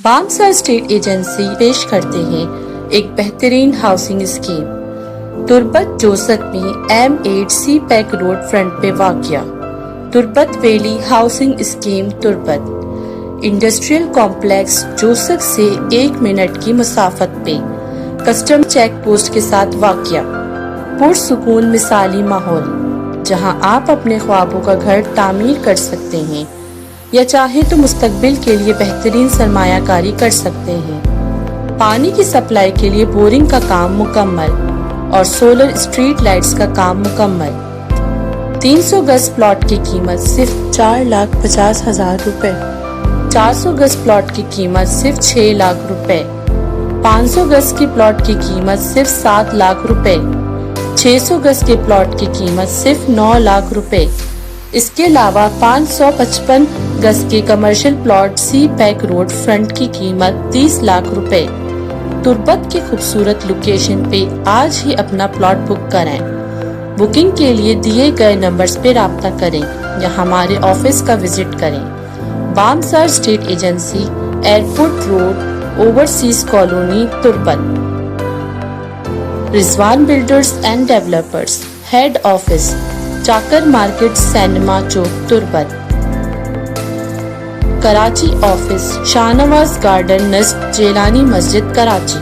بامسا estate agency پیش کرتے ہیں ایک بہترین ہاؤسنگ اسکیم تربت جوسک میں M8 سی پیک روڈ فرنٹ پہ واقع تربت ویلی ہاؤسنگ اسکیم تربت انڈسٹریل کمپلیکس جوسک سے 1 منٹ کی مسافت پہ کسٹم چیک پوسٹ کے ساتھ واقع پرسکون مثالی ماحول جہاں آپ اپنے خوابوں کا گھر تعمیر کر سکتے ہیں یا چاہیں تو مستقبل کے لیے بہترین سرمایہ کاری کر سکتے ہیں۔ پانی کی سپلائی کے لیے بورنگ کا کام مکمل اور سولر اسٹریٹ لائٹس کا کام مکمل۔ 300 گز پلاٹ کی قیمت صرف 4,50,000 روپے، 400 گز پلاٹ کی قیمت صرف 6 لاکھ روپے، 500 گز کی پلاٹ کی قیمت صرف 7 لاکھ روپے، 600 گز کے پلاٹ کی قیمت صرف 9 لاکھ روپے۔ اس کے علاوہ 555 گز کے کمرشل پلاٹ سی پیک روڈ فرنٹ کی قیمت 30 لاکھ روپے۔ تربت کی خوبصورت لوکیشن پہ آج ہی اپنا پلاٹ بک کریں۔ بکنگ کے لیے دیے گئے نمبرز پہ رابطہ کریں یا ہمارے آفس کا وزٹ کریں۔ Bamsa estate agency, airport road, overseas colony, Turbat. Rizwan builders and developers, head office, Chakar market, cinema Chowk, Turbat. Karachi office, Shah Nawaz garden نزد جیلانی مسجد، کراچی۔